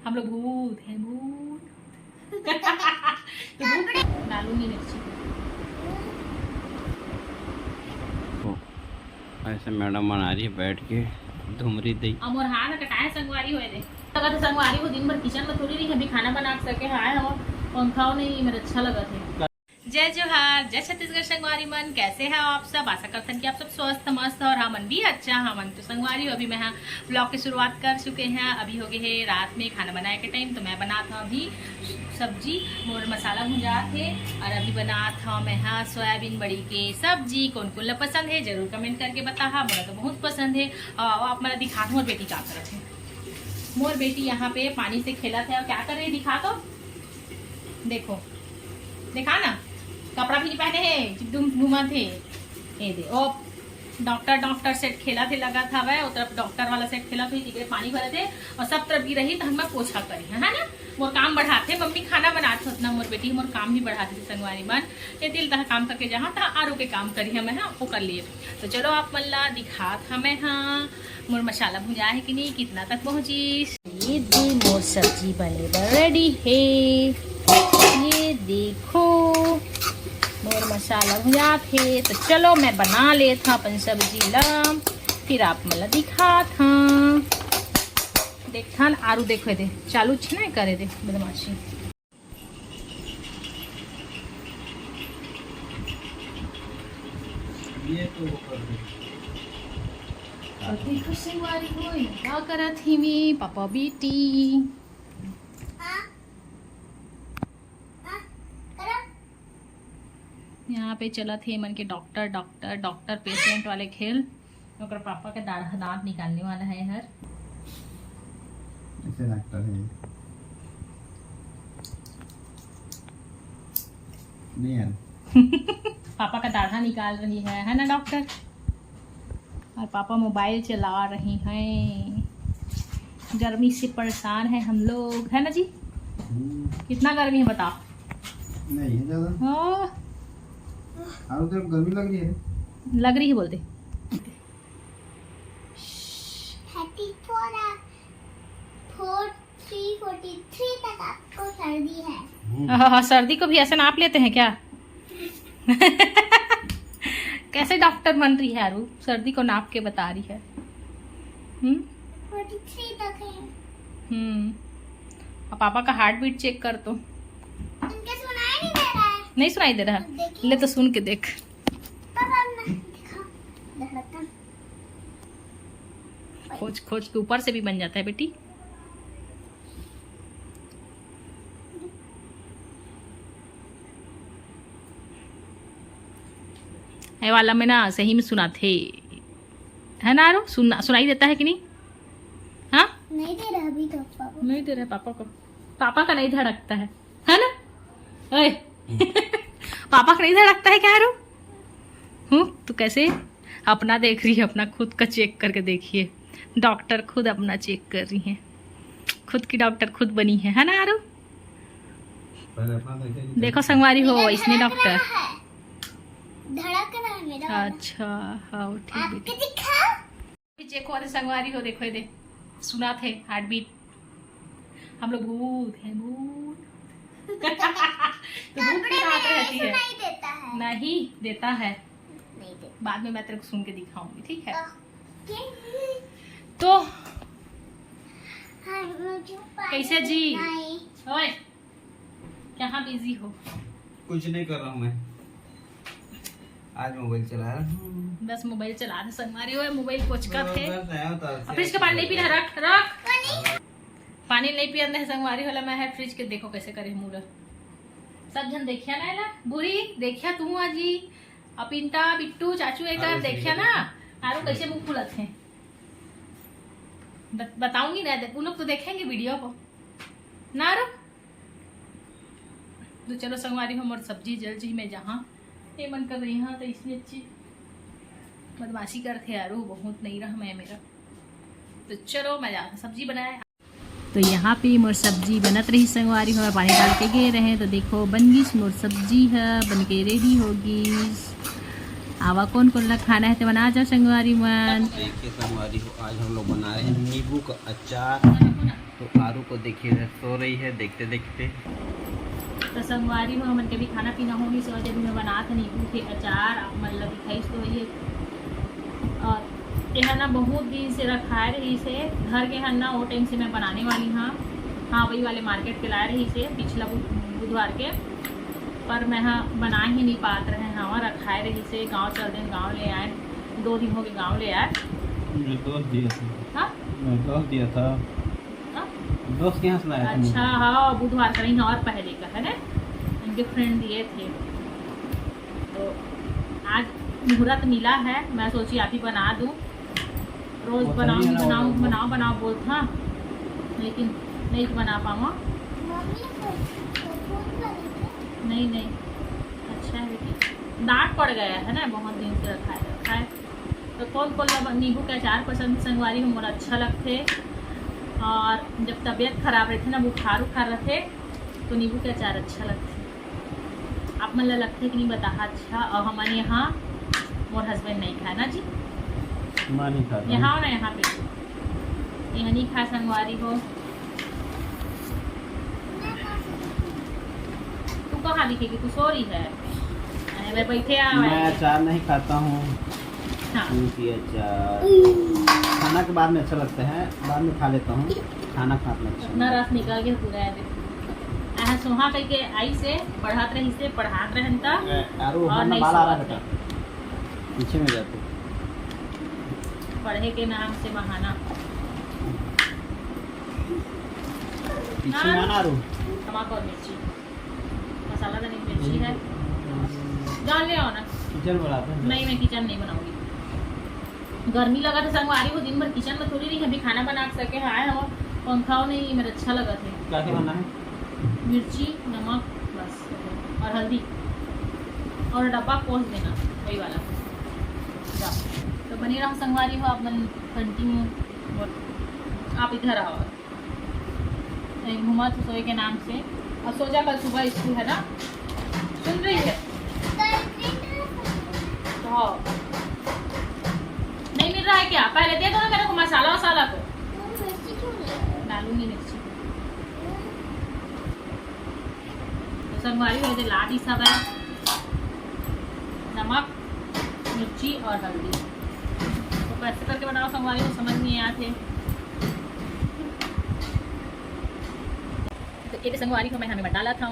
हम लोग भूत हैं भूत। तो भूत डालूंगी मिर्ची। ऐसे मैडम बना रही है बैठ के धुमरी दी। अब मोर हाथ कटाए संगवारी होए दे लगा तो संगवारी को दिन भर किचन में थोड़ी रही अभी खाना बना सके आए हो पंखा नहीं मेरा अच्छा लगा थे। जय जोहार जय छत्तीसगढ़ संगवारी मन, कैसे हैं आप सब? आशा करते हैं कि आप सब स्वस्थ मस्त और हमन भी अच्छा हमन तो संगवारी अभी मैं ब्लॉग की शुरुआत कर चुके हैं। अभी हो गए है रात में खाना बनाए के टाइम, तो मैं बना था अभी सब्जी और मसाला भुजा थे और अभी बना था मैं सोयाबीन बड़ी के सब्जी। कौन कौन पसंद है जरूर कमेंट करके बता। मेरा तो बहुत पसंद है। आप मेरा दिखा मोर बेटी क्या कर रहे थे। मोर बेटी यहाँ पे पानी से खेला थे और क्या कर रही दिखा तो देखो, देखा ना कपड़ा भी नहीं पहने हैं तुम घूमा थे ये दे ओ डॉक्टर सेट खेला थे लगा था वह उस तरफ डॉक्टर वाला सेट खेला थे पानी भरे थे और सब तरफ गिर रही तो हम पोछा करी है ना मोर काम बढ़ाते मम्मी खाना बनाते उतना मोर बेटी मोर काम भी बढ़ाती थी संगवारी मन ये दिल तह काम करके जहाँ तहाँ आरू के काम करी है मैं वो कर लिए। तो चलो आप मल्ला दिखा था मैं मोर मसाला भुजा है कि नहीं कितना तक पहुँची। ये मोर सब्जी बने रेडी है, ये देखो मोर मसाला भुजा थे। तो चलो मैं बना ले था अपन सब्जी ला फिर आप मतलब दिखा था देखा आरू देखो दे चालू छे ना करे दे बदमाशी। ये तो देखो संगवारी होई क्या करा थी मी पापा बेटी यहाँ पे चला थे मन के डॉक्टर पेशेंट वाले खेल और पापा के दांत निकालने वाला है हर ऐसे डॉक्टर है नहीं यार पापा का दाढ़ा निकाल रही है ना डॉक्टर। और पापा मोबाइल चला रही हैं, गर्मी से परेशान है हम लोग है ना जी। कितना गर्मी है बताओ? नहीं है ज्यादा। हाँ तो गर्मी लग रही है। लग रही है बोलते 43 तक आपको सर्दी है। हाँ सर्दी को भी ऐसे नाप लेते हैं क्या? कैसे डॉक्टर बन रही है आरू सर्दी को नाप के बता रही है। 43 तक है। अब पापा का हार्ट बीट चेक कर तो उनके सुनाई नहीं दे रहा है। नहीं सुनाई दे रहा ले तो सुन के देख। पापा दिखाओ धड़कन खोज खोज के ऊपर से भी बन जाता है बेटी। ये वाला में ना सही में सुना थे है ना आरो सुनाई देता है कि नहीं? हाँ नहीं दे रहा अभी तो पापा नहीं दे रहा पापा को। पापा का नहीं धड़कता है ना? ओए पापा का नहीं धड़कता है क्या आरो? तो कैसे अपना देख रही है अपना खुद का चेक करके देखिए। डॉक्टर खुद अपना चेक कर रही है, खुद की डॉक्टर खुद बनी है ना आरो? देखो संगवारी हो इसने डॉक्टर धड़क रहा है मेरा। अच्छा हाँ ठीक बेटी दिखा चेक वाले संगवारी हो देखो दे सुना थे हार्ट बीट। हम लोग भूत हैं भूत। तो भूत के साथ रहती है नहीं देता है। नहीं देता है नहीं देता। बाद में मैं तेरे को सुन के दिखाऊंगी ठीक है। ओके। तो हाँ, मुझे पानी कैसे जी? नहीं। ओए कहाँ बिजी हो? कुछ नहीं कर रहा हूँ मैं, आज मोबाइल चला रहा हूँ। बस मोबाइल चला रहे संगवारी हो मोबाइल कोचका थे। तो फ्रिज के पानी नहीं पी रहा रख पानी नहीं पिया है संगवारी वाला मैं है फ्रिज के देखो कैसे करे मूड सब जन देखिया ना एला बुरी देखिया तू आजी अपिंता बिट्टू चाचू एक देखिया ना आरो कैसे मुंह फुलत है बताऊंगी ना उन लोग तो देखेंगे वीडियो को ना आरो। तो चलो संगवारी हम और सब्जी जल जी में जहाँ ये मन कर रही हाँ तो इसलिए अच्छी बदमाशी करते यारो बहुत नहीं रहा मैं मेरा। तो चलो मैं जाता सब्जी बनाए। तो यहाँ पे मोर सब्जी बनत रही संगवारी हो पानी डाल के गए रहे तो देखो बन गई मोर सब्जी है बन के रेडी होगी। आवा कौन कौन ला खाना है तो बना जाओ संगवारी मन। देखिए संगवारी हो आज हम लोग बना रहे हैं नींबू का अचार तो आरू को देखिए इधर सो रही है देखते देखते। तो संगवारी हो हमन के भी खाना पीना होगी सो जब मैं बनात नींबू के अचार मतलब खाई तो ये और यह ना बहुत दिन से रखाए रही से घर के हन ना वो टाइम से मैं बनाने वाली हाँ वही वाले मार्केट के लाए रही से पिछला बुधवार के, पर मैं बना ही नहीं पात रहे हाँ रखाए रही से। गाँव चल दिन गाँव ले आए, 2 दिन हो गए गाँव ले आए। दोस्त दिया था। हाँ दोस्त दिया था। दोस्त के यहाँ से लाया था। अच्छा हाँ बुधवार का नहीं और पहले का है ना, उनके फ्रेंड दिए थे। तो आज मुहूर्त मिला है, मैं सोची आप ही बना दूँ, रोज बनाओ बोलता लेकिन नहीं बना पाऊँ। नहीं अच्छा है बेटी, दांत पड़ गया है ना बहुत दिन से रखा है। तो कौन नींबू के अचार पसंद संगवारी हो मोला अच्छा लगते, और जब तबीयत खराब रहती ना बुखार रहते तो नींबू के अचार अच्छा लगते। आप मन लगते कि नहीं बता अच्छा। और हमारे यहाँ मोर हस्बैंड नहीं खाए ना जी, नहीं खाता यहाँ ना यहाँ पे यहाँ नहीं खा संगवारी हो। तू कहाँ दिखेगी, तू सो रही है? अरे बैठे मैं अचार नहीं खाता हूँ। हाँ अचार खाना के बाद में अच्छा लगता है, बाद में खा लेता हूँ, खाना खाना अच्छा अपना रस निकल के पूरा है। सोहा कह के आई से पढ़ात रही से पढ़ात रहन ता और नहीं बाल आ रहा बेटा पीछे में जाते पढ़े के नाम से बहाना। पीछे में आना रू नमक और मिर्ची मसाला तो नहीं मिर्ची है जान ले आओ ना। किचन बनाते नहीं मैं किचन नहीं बनाऊंगी, गर्मी लगा था संगवारी को दिन भर किचन में थोड़ी रही अभी खाना बना सके आए हम पंखा नहीं मेरा अच्छा लगा थे। क्या क्या बनाना है? मिर्ची नमक बस और हल्दी और डब्बा पोंछ देना वही वाला तो बनी रहा संगवारी हो। आप मन कंटिन्यू आप इधर आओ घुमा तो सोए के नाम से और सो जा, कल सुबह स्कूल है ना, सुन रही है तो नहीं मिल रहा है क्या? पहले दे दो ना मेरे को मसाला वसाला को डालूंगी मिर्ची तो संगवारी हो ला दी सब है नमक मिर्ची और हल्दी। तो कैसे करके बनाओ संगवारी को समझ नहीं आते। तो एक संगवारी को मैं हमें डाला था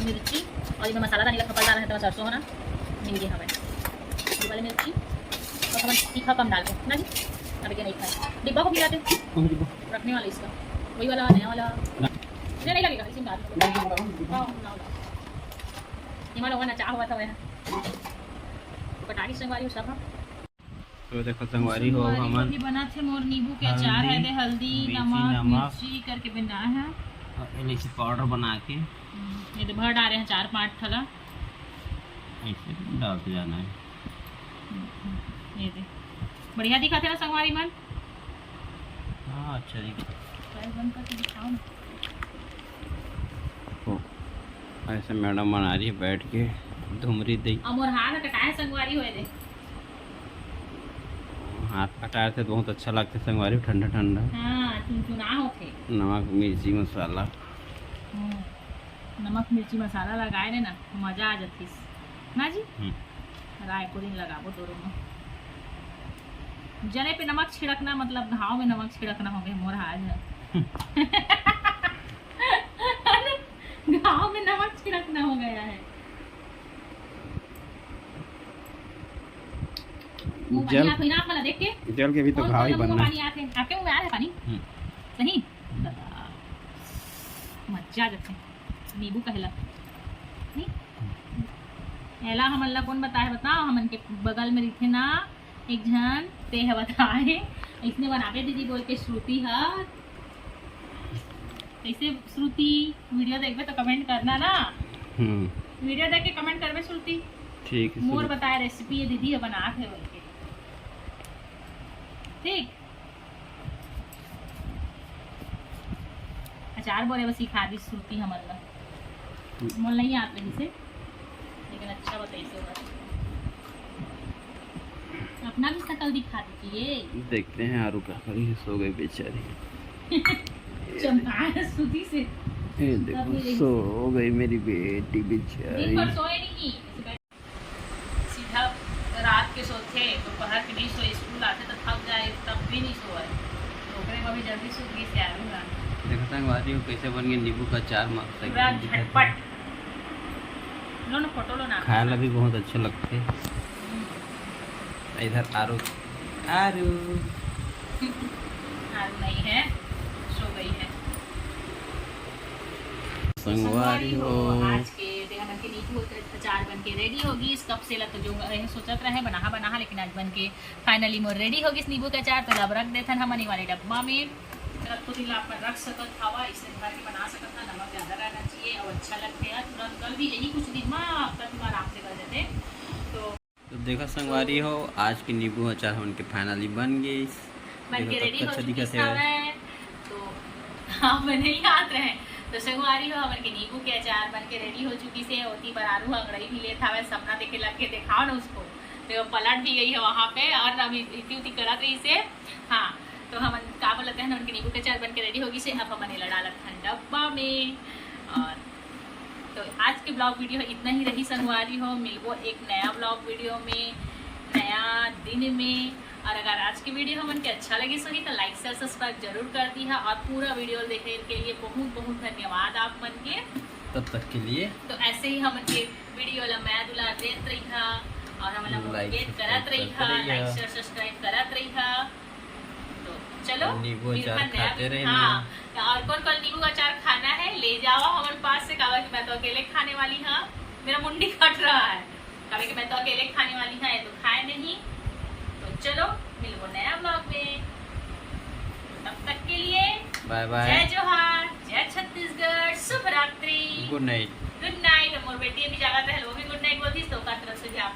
मिर्ची और इसमें मसाला नहीं लगा डाला है तो सरसों ना मिल गया हमें ये वाले मिर्ची और हम तीखा कम डालते ना जी। अभी क्या नहीं खाए डिब्बा को भी लाते रखने वाला इसका वही वाला नया वाला नहीं लगेगा इसी में ये वाला होना चाह हुआ था वह कटारी संगवारी सब हम तो देखो संगवारी हो हमन भी बना थे मोर नींबू के अचार है दे हल्दी नमक मिर्ची करके बना है और इलायची पाउडर बना के ये तो भर डाले हैं 4-5 थला ऐसे डालते जाना है। ये दे बढ़िया दिखा थे ना संगवारी मन। हाँ अच्छा दिखा बंद करके दिखाओ ना। ऐसे मैडम बना रही है बैठ के धुमरी दी अब मोर हाथ कटाए संगवारी होए दे हाथ कटाए थे बहुत अच्छा लगता है संगवारी ठंडा ठंडा। हाँ चुनचुना होते नमक मिर्ची मसाला नमक मिर्ची मसाला लगाए ने ना मजा आ जाती ना जी। राय को दिन लगाबो दोनों में जने पे नमक छिड़कना मतलब घाव में नमक छिड़कना हो गया मोर हाज है घाव में नमक छिड़कना हो गया है। जल वाला देख के जल के भी तो घाव ही बनना है। आपके मुंह में आ रहा है पानी सही मजा जाते नींबू कहला नहीं एला हमन ला कौन बताए बताओ हमन के बगल में रखे ना एक जन ते है बताए इसने बनावे दीदी बोल के श्रुति है कैसे श्रुति वीडियो देखबे तो कमेंट करना ना। वीडियो देख के कमेंट करबे श्रुति ठीक है। मोर बताए रेसिपी ये दीदी बना थे बोल के ठीक अचार बोले बस सिखा दी श्रुति हमन ला मोल नहीं आत रही से लेकिन अच्छा बताइए से अपना भी शकल दिखा दीजिए। देखते हैं आरू क्या करी सो गई बेचारी चमकाया सूती से। ये देखो सो गई मेरी बेटी दिन बेचारी। भर सोए नहीं, सीधा रात के सोते, दोपहर के नहीं सोए, स्कूल आते तो थक जाए तब भी नहीं सोए, दोपहर में भी जल्दी सो गई से आऊँगा। देखो संगवारी हो कैसे बन गए नींबू का अचार मस्त पूरा झटपट। लो ना फोटो लो ना। खाने भी बहुत अच्छे लगते। इधर आरू आरू आलू नहीं है, सो गई है। संगवारी हो आज के देखा मन के नींबू अचार बन के रेडी होगी। इस कप से लग जो सोचत रहे बना लेकिन आज बन के फाइनली मोर रेडी होगी इस नींबू का अचार। तो अब रख देथन हमनी वाले डब्बा में, कुछ दिन आप रख सकत हवा, इससे भर के बना सकत है। नमक ज़्यादा रहना चाहिए और अच्छा लगते हैं। तुरंत कल भी यही कुछ दिन में आपका तुम्हारा आराम से कर देते। तो देखा संगवारी हो आज की नींबू अचार उनके फाइनली बन गई, बन के रेडी हो अच्छा चुकी दिखा है। तो हाँ मैंने याद रहे तो संगवारी हो हमारे नींबू के अचार बन के रेडी हो चुकी से होती। बनारू अंगड़ई भी ले था, वह सपना देखे लग के दिखाओ ना उसको, तो पलट भी गई है वहाँ पे और हम इतनी उती करत रही से। हाँ तो हम का बोलते हैं उनके नींबू के अचार बन के रेडी होगी से। अब हमने लड़ा रखा डब्बा में। और तो आज के ब्लॉग वीडियो इतना ही रही संगवारी हो। मिलबो एक नया ब्लॉग वीडियो में नया दिन में। और अगर आज की वीडियो हमन के अच्छा लगी सही तो लाइक शेयर सब्सक्राइब जरूर कर दी है। और पूरा वीडियो देखने के लिए बहुत बहुत धन्यवाद आप मन के। तब तक के लिए तो ऐसे ही हमन के वीडियो ला मैं दुलार देत रही है और हमन मोटिवेट करत रही है, लाइक शेयर सब्सक्राइब करत रही है। तो चलो नींबू अचार खाते रहना। हाँ और कौन कौन नींबू अचार खाना है ले जाओ हमारे पास से। कहा कि मैं तो अकेले खाने वाली हाँ, मेरा मुंडी कट रहा है। कहा कि मैं तो अकेले खाने वाली हाँ, ये तो खाए नहीं। तो चलो मिलो नया ब्लॉग में, तब तक के लिए बाय बाय, जय जोहार, जय छत्तीसगढ़, शुभ रात्रि, गुड नाइट। Good night. और मोर बेटी भी जागत है, वो भी गुड नाइट बोलती तो तरफ से भी आप